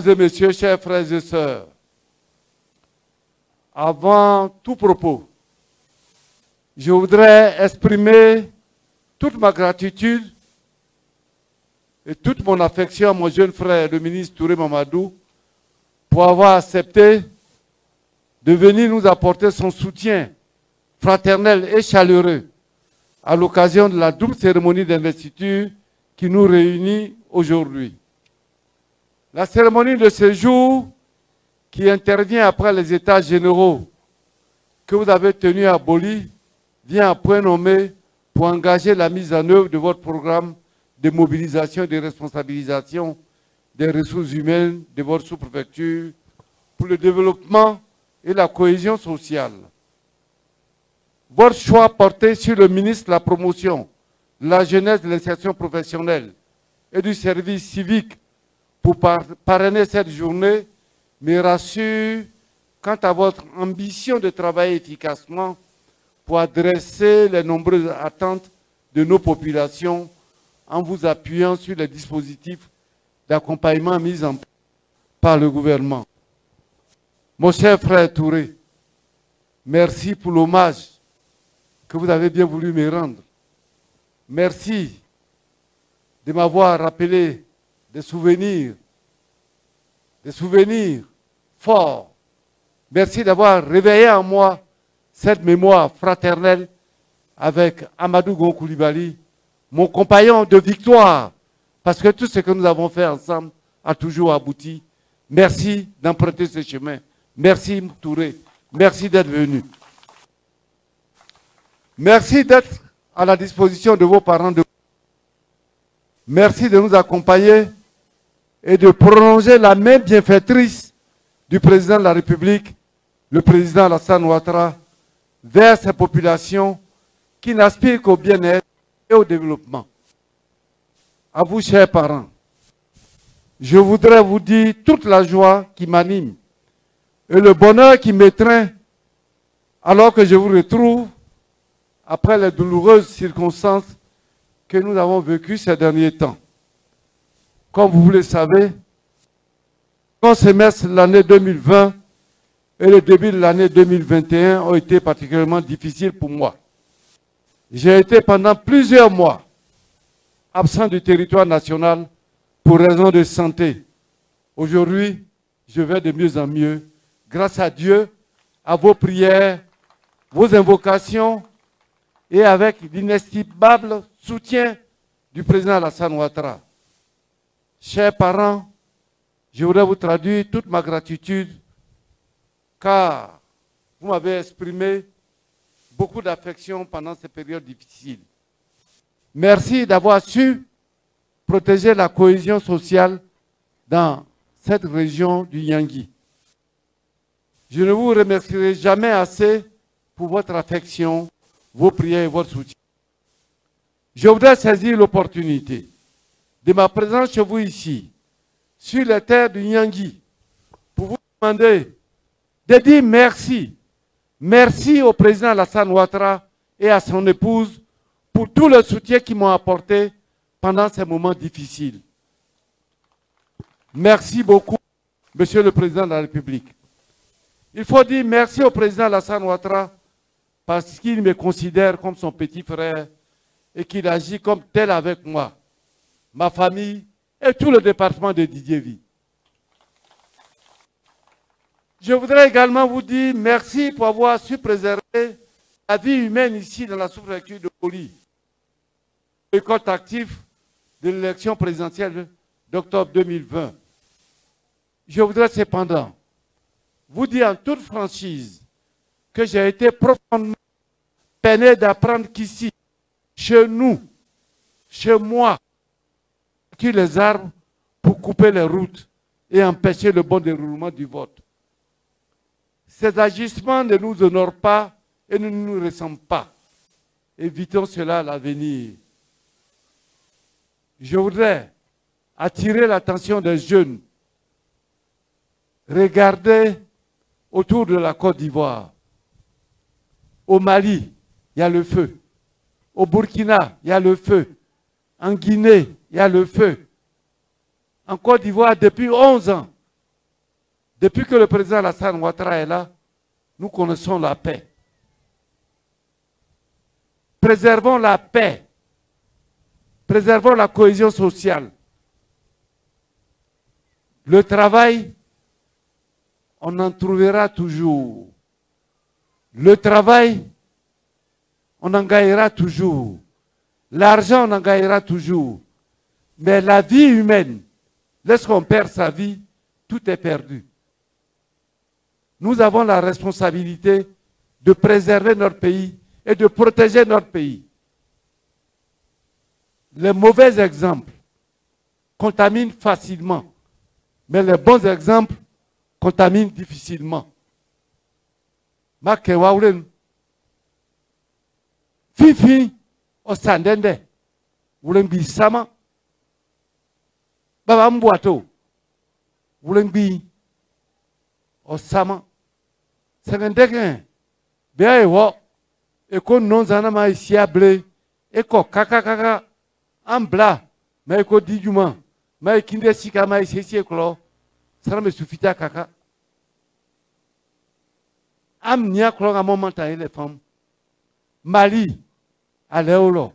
Mesdames et messieurs, chers frères et sœurs, avant tout propos, je voudrais exprimer toute ma gratitude et toute mon affection à mon jeune frère, le ministre Touré Mamadou, pour avoir accepté de venir nous apporter son soutien fraternel et chaleureux à l'occasion de la double cérémonie d'investiture qui nous réunit aujourd'hui. La cérémonie de ce jour, qui intervient après les états généraux que vous avez tenus à Boli, vient à point nommé pour engager la mise en œuvre de votre programme de mobilisation et de responsabilisation des ressources humaines de votre sous-préfecture pour le développement et la cohésion sociale. Votre choix porté sur le ministre de la Promotion, de la Jeunesse, de l'Insertion professionnelle et du service civique pour parrainer cette journée me rassure quant à votre ambition de travailler efficacement pour adresser les nombreuses attentes de nos populations en vous appuyant sur les dispositifs d'accompagnement mis en place par le gouvernement. Mon cher frère Touré, merci pour l'hommage que vous avez bien voulu me rendre. Merci de m'avoir rappelé des souvenirs forts. Merci d'avoir réveillé en moi cette mémoire fraternelle avec Amadou Gon Coulibaly, mon compagnon de victoire, parce que tout ce que nous avons fait ensemble a toujours abouti. Merci d'emprunter ce chemin. Merci Touré. Merci d'être venu. Merci d'être à la disposition de vos parents. Merci de nous accompagner et de prolonger la main bienfaitrice du président de la République, le président Alassane Ouattara, vers ces populations qui n'aspirent qu'au bien-être et au développement. À vous, chers parents, je voudrais vous dire toute la joie qui m'anime et le bonheur qui m'étreint alors que je vous retrouve après les douloureuses circonstances que nous avons vécues ces derniers temps. Comme vous le savez, le semestre de l'année 2020 et le début de l'année 2021 ont été particulièrement difficiles pour moi. J'ai été pendant plusieurs mois absent du territoire national pour raison de santé. Aujourd'hui, je vais de mieux en mieux, grâce à Dieu, à vos prières, vos invocations et avec l'inestimable soutien du président Alassane Ouattara. Chers parents, je voudrais vous traduire toute ma gratitude car vous m'avez exprimé beaucoup d'affection pendant ces périodes difficiles. Merci d'avoir su protéger la cohésion sociale dans cette région du Yangui. Je ne vous remercierai jamais assez pour votre affection, vos prières et votre soutien. Je voudrais saisir l'opportunité de ma présence chez vous ici, sur les terres du Yangui, pour vous demander de dire merci. Merci au président Alassane Ouattara et à son épouse pour tout le soutien qu'ils m'ont apporté pendant ces moments difficiles. Merci beaucoup, Monsieur le Président de la République. Il faut dire merci au président Alassane Ouattara parce qu'il me considère comme son petit frère et qu'il agit comme tel avec moi, ma famille et tout le département de Didiéville. Je voudrais également vous dire merci pour avoir su préserver la vie humaine ici dans la sous-préfecture de Boli. Le compte actif de l'élection présidentielle d'octobre 2020. Je voudrais cependant vous dire en toute franchise que j'ai été profondément peiné d'apprendre qu'ici, chez nous, chez moi, on les arbres pour couper les routes et empêcher le bon déroulement du vote. Ces agissements ne nous honorent pas et ne nous ressemblent pas. Évitons cela à l'avenir. Je voudrais attirer l'attention des jeunes. Regardez autour de la Côte d'Ivoire. Au Mali, il y a le feu. Au Burkina, il y a le feu. En Guinée, il y a le feu. En Côte d'Ivoire, depuis 11 ans, Depuis que le président Alassane Ouattara est là, nous connaissons la paix. Préservons la paix. Préservons la cohésion sociale. Le travail, on en trouvera toujours. Le travail, on en gagnera toujours. L'argent, on en gagnera toujours. Mais la vie humaine, lorsqu'on perd sa vie, tout est perdu. Nous avons la responsabilité de préserver notre pays et de protéger notre pays. Les mauvais exemples contaminent facilement, mais les bons exemples contaminent difficilement. Makewaulen, Fifi, Osandende, Wulembi Sama, Baba Mbwato, Wulembi Osama, Sengendeken, Bea Ewo, Eko non-zanama ici à blé, Eko kaka, Ambla, mais Eko Dijuma, mais Kinde Sikama ici Eklo, ça me suffit à kaka. Amnia Klong à moment les femmes. Mali, à Léolo.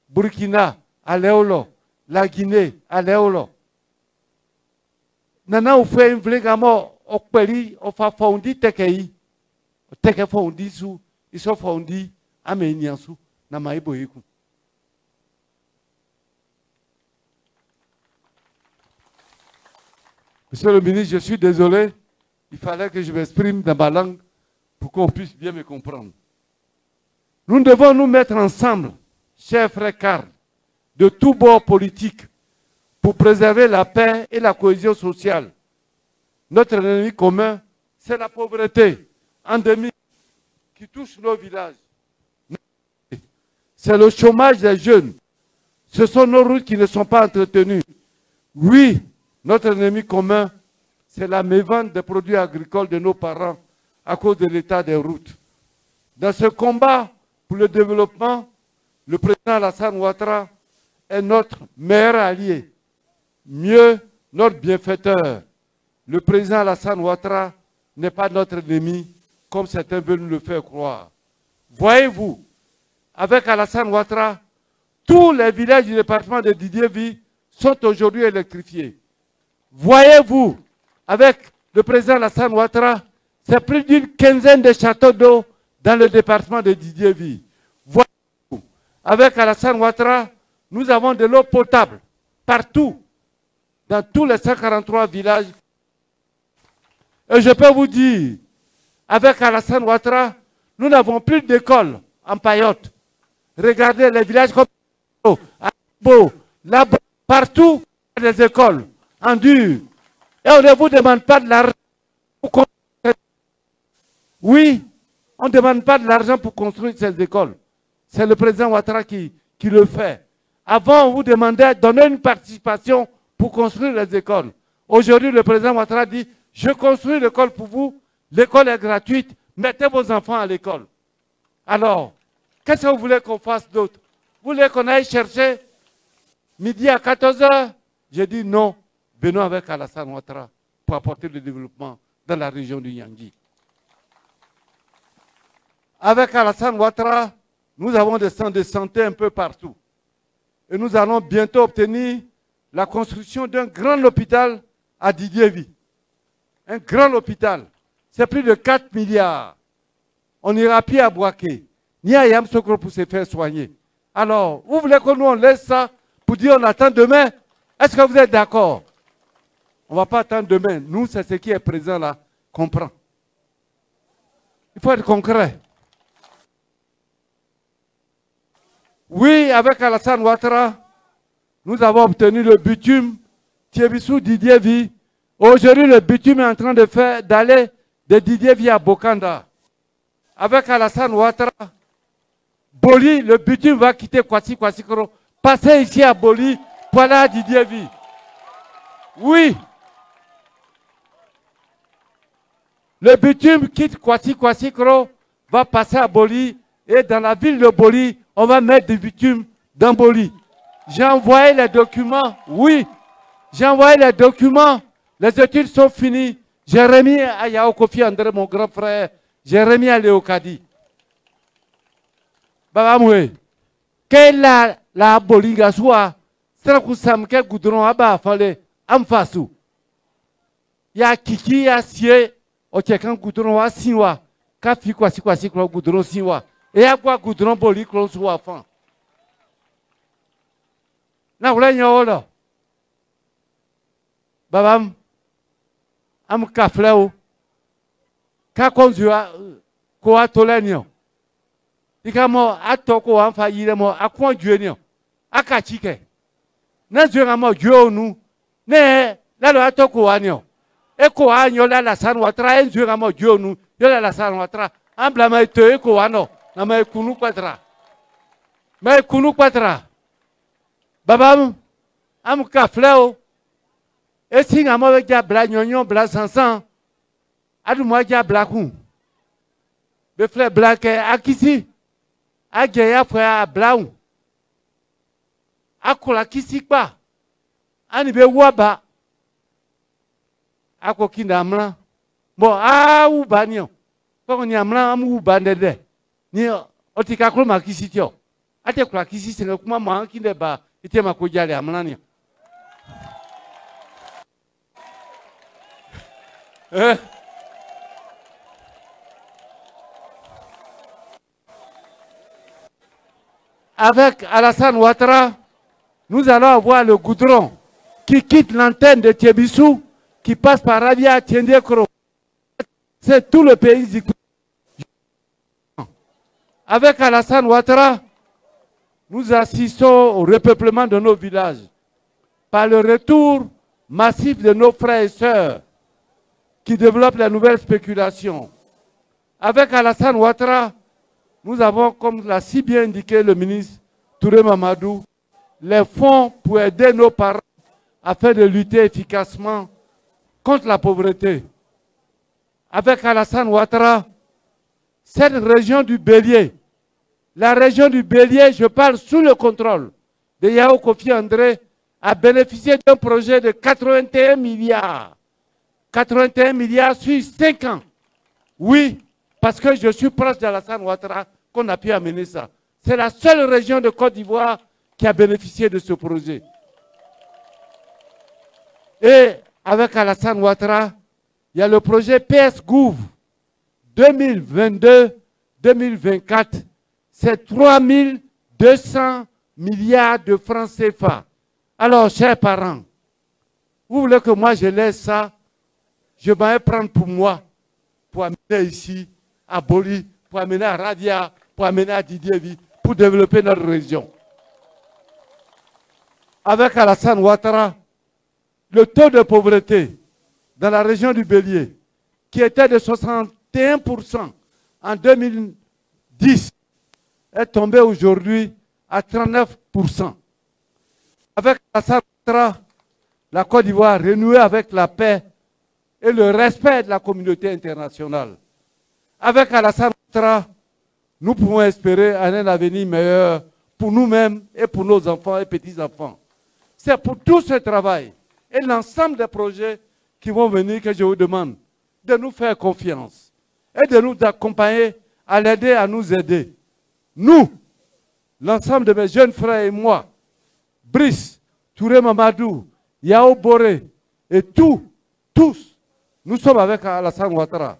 Burkina, à Léolo. La Guinée, à Léolo. Nana ou fait un vrai gamin au pays, au fa fondi tekei. Teke fondi sous, ils sont fondi à Méniansou, Namaïboïkou. Monsieur le ministre, je suis désolé. Il fallait que je m'exprime dans ma langue pour qu'on puisse bien me comprendre. Nous devons nous mettre ensemble, chers frères cadres, de tous bords politiques, pour préserver la paix et la cohésion sociale. Notre ennemi commun, c'est la pauvreté endémique qui touche nos villages. C'est le chômage des jeunes. Ce sont nos routes qui ne sont pas entretenues. Oui, notre ennemi commun, c'est la mévente des produits agricoles de nos parents à cause de l'état des routes. Dans ce combat pour le développement, le président Alassane Ouattara est notre meilleur allié, mieux notre bienfaiteur. Le président Alassane Ouattara n'est pas notre ennemi, comme certains veulent nous le faire croire. Voyez-vous, avec Alassane Ouattara, tous les villages du département de Didiévi sont aujourd'hui électrifiés. Voyez-vous, avec le président Alassane Ouattara, c'est plus d'une quinzaine de châteaux d'eau dans le département de Didiévi. Voyez-vous, avec Alassane Ouattara, nous avons de l'eau potable partout, dans tous les 143 villages. Et je peux vous dire, avec Alassane Ouattara, nous n'avons plus d'école en Payotte. Regardez les villages comme Abo, là-bas, partout, il y a des écoles en dur. Et on ne vous demande pas de l'argent pour construire. Oui, on ne demande pas de l'argent pour construire ces écoles. C'est le président Ouattara qui le fait. Avant, on vous demandait de donner une participation pour construire les écoles. Aujourd'hui, le président Ouattara dit, je construis l'école pour vous, l'école est gratuite, mettez vos enfants à l'école. Alors, qu'est-ce que vous voulez qu'on fasse d'autre? Vous voulez qu'on aille chercher midi à 14 h? J'ai dit non, venons avec Alassane Ouattara pour apporter le développement dans la région du Yangui. Avec Alassane Ouattara, nous avons des centres de santé un peu partout. Et nous allons bientôt obtenir la construction d'un grand hôpital à Didiévi. Un grand hôpital. C'est plus de 4 milliards. On n'ira plus à Bouaké, ni à Yamsokro pour se faire soigner. Alors, vous voulez que nous on laisse ça pour dire on attend demain? Est-ce que vous êtes d'accord? On ne va pas attendre demain. Nous, c'est ce qui est présent là qu'on prend. Il faut être concret. Oui, avec Alassane Ouattara, nous avons obtenu le bitume Thiébissou Didiévi. Aujourd'hui, le bitume est en train d'aller de Didiévi à Bokanda. Avec Alassane Ouattara, Boli, le bitume va quitter Kwasi-Kwasi-Koro, passer ici à Boli pour aller à Didiévi. Oui. Le bitume quitte Kwasi-Kwasi-Koro, va passer à Boli et dans la ville de Boli, on va mettre du bitume dans Boli. J'ai envoyé les documents, oui. J'ai envoyé les documents, les études sont finies. Jérémie à Yao Kofi André, mon grand frère. Jérémie à Léocadie. Baba Moué. Quelle la bolinga soit, c'est que Sam ke goudron aba fallait amfasu. Ya kiki ya sie, o tchekan goudron wa siwa, ka fi kwasi kwa goudron siwa. Et ya kwa goudron boli klon soit fan. Na wala nyola. Babam am kafleo. Ka konzua ko atolenyo. Ikamo atoko amfa yiremo akon juenyo. Akachike. Na juenga mo juonu. Ne la lo atoko anyo. Eko anyo la san watra en juenga mo juonu. Yo la san watra. Ambla mai te eko ano. Na mai kunu kwatra. Mai kunu kwatra. Babam am kafleo. Esinga mo ja bla nyonyo bla sansan. Adu mo ja bla kun. Be fle bla ke akisi. Agaya frère blanc. Akola kisikpa. Ani be waba. Ako kinda amla. Bo u banyo. Ko ni amla amu bandede. Ni otika klo makisitio. Ate kula kisisi kuma ma kinde ba ite makojale amla ni. Avec Alassane Ouattara, nous allons avoir le goudron qui quitte l'antenne de Tiebissou, qui passe par Rabia, Tiendekro. C'est tout le pays. Avec Alassane Ouattara, nous assistons au repeuplement de nos villages par le retour massif de nos frères et sœurs qui développent la nouvelle spéculation. Avec Alassane Ouattara, nous avons, comme l'a si bien indiqué le ministre Touré Mamadou, les fonds pour aider nos parents afin de lutter efficacement contre la pauvreté. Avec Alassane Ouattara, cette région du Bélier, la région du Bélier, je parle sous le contrôle de Yao Kofi André, a bénéficié d'un projet de 81 milliards. 81 milliards sur 5 ans. Oui, parce que je suis proche d'Alassane Ouattara qu'on a pu amener ça. C'est la seule région de Côte d'Ivoire qui a bénéficié de ce projet. Et avec Alassane Ouattara, il y a le projet PS Gouv 2022-2024. C'est 3200 milliards de francs CFA. Alors, chers parents, vous voulez que moi je laisse ça? Je vais prendre pour moi, pour amener ici, à Boli, pour amener à Radia, pour amener à Didier, pour développer notre région. Avec Alassane Ouattara, le taux de pauvreté dans la région du Bélier, qui était de 61% en 2010, est tombé aujourd'hui à 39%. Avec Alassane Ouattara, la Côte d'Ivoire renouée avec la paix et le respect de la communauté internationale. Avec Alassane Ouattara, nous pouvons espérer un avenir meilleur pour nous-mêmes et pour nos enfants et petits-enfants. C'est pour tout ce travail et l'ensemble des projets qui vont venir que je vous demande de nous faire confiance et de nous accompagner à l'aider, à nous aider. Nous, l'ensemble de mes jeunes frères et moi, Brice, Touré Mamadou, Yao Boré et tous, nous sommes avec Alassane Ouattara.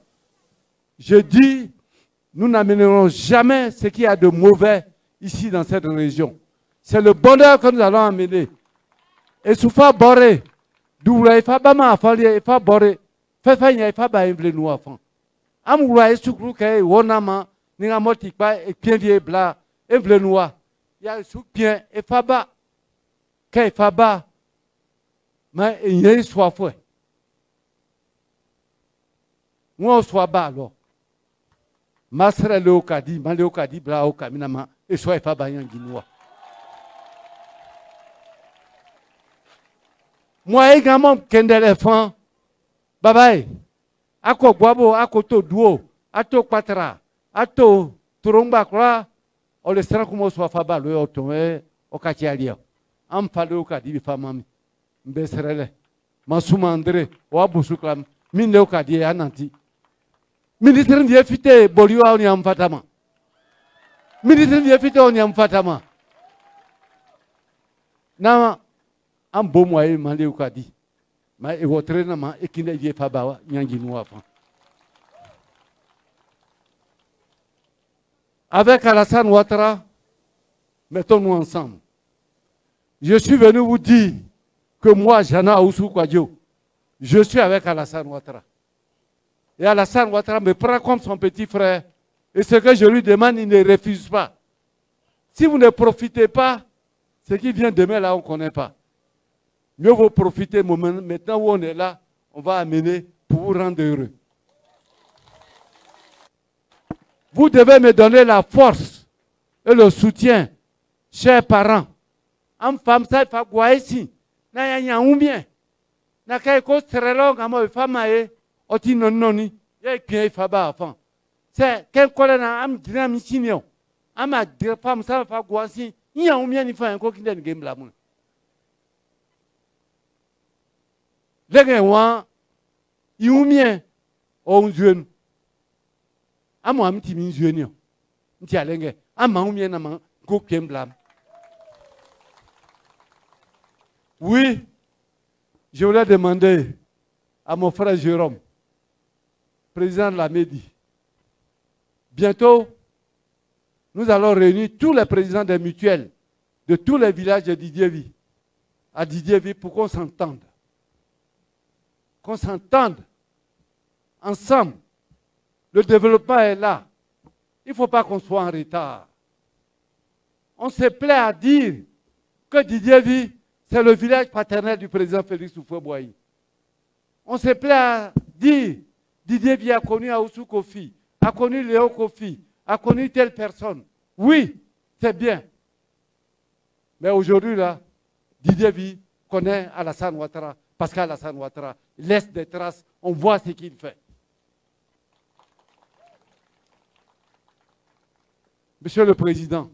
Je dis, nous n'amènerons jamais ce qu'il y a de mauvais ici dans cette région. C'est le bonheur que nous allons amener. Et Soufa Boré, d'où il faut pas il faut Boré, il faut pas invler nous enfants. Amoura et Soukru Kay, Wonama, Ningamotikba et Piendier Bla, invler nous. Il y a Soukien et Faba, Kay Faba, mais il y a soit fouet. Moi, on soit bas alors. Masra Léocadie, Maléocadie, Bla Okaminama, et soit Faba Yanginois. Moi également, Kendeléphant, Babaye, Ako Guabo, Ako To Duo, Ato Patra, Ato Turumba Kra, on le sera comme soit Faba, le Otomé, Okatialia. Am Faléocadie, Famami, Besserele, Massouma André, Ouaboussouklam, Mineo Kadi Ananti. Ministre ndiye fite Boliwa on yam fatama. Ministre ndiye fite on yam fatama. Na am bo moye Mandeo Kadi. Ma e wotre na ma e kinde ye fabawa nyangi noa fa. Avec Alassane Ouattara, mettons-nous ensemble. Je suis venu vous dire que moi, Jana Oussou Kwadjo, je suis avec Alassane Ouattara. Et Alassane Ouattara me prend comme son petit frère. Et ce que je lui demande, il ne refuse pas. Si vous ne profitez pas, ce qui vient demain là, on ne connaît pas. Mieux vaut profiter maintenant où on est là, on va amener pour vous rendre heureux. Vous devez me donner la force et le soutien, chers parents. Am femme ça fa gwa ici. Na ya nya umie. Na kai ko strelong amo fama e oti nononi. Ya kien fa ba afan. C'est quel collègue am dina misinio. Ama de femme ça fa gwa ici. Nya umie ni fa ko kinde game la mun. Lege wa iumie o nzuenu. Amo am ti min zuenio. Nti alenge. Ama umie na man ko kem blam. Oui, je voulais demander à mon frère Jérôme, président de la Médie. Bientôt, nous allons réunir tous les présidents des mutuelles de tous les villages de Didiévi, à Didiévi pour qu'on s'entende. Qu'on s'entende ensemble. Le développement est là. Il ne faut pas qu'on soit en retard. On se plaît à dire que Didiévi, c'est le village paternel du président Félix Houphouët-Boigny. On se plaît à dire, Didier Vie a connu Aoussou Kofi, a connu Léo Kofi, a connu telle personne. Oui, c'est bien. Mais aujourd'hui, là, Didier Vie connaît Alassane Ouattara, parce qu'Alassane Ouattara laisse des traces, on voit ce qu'il fait. Monsieur le Président,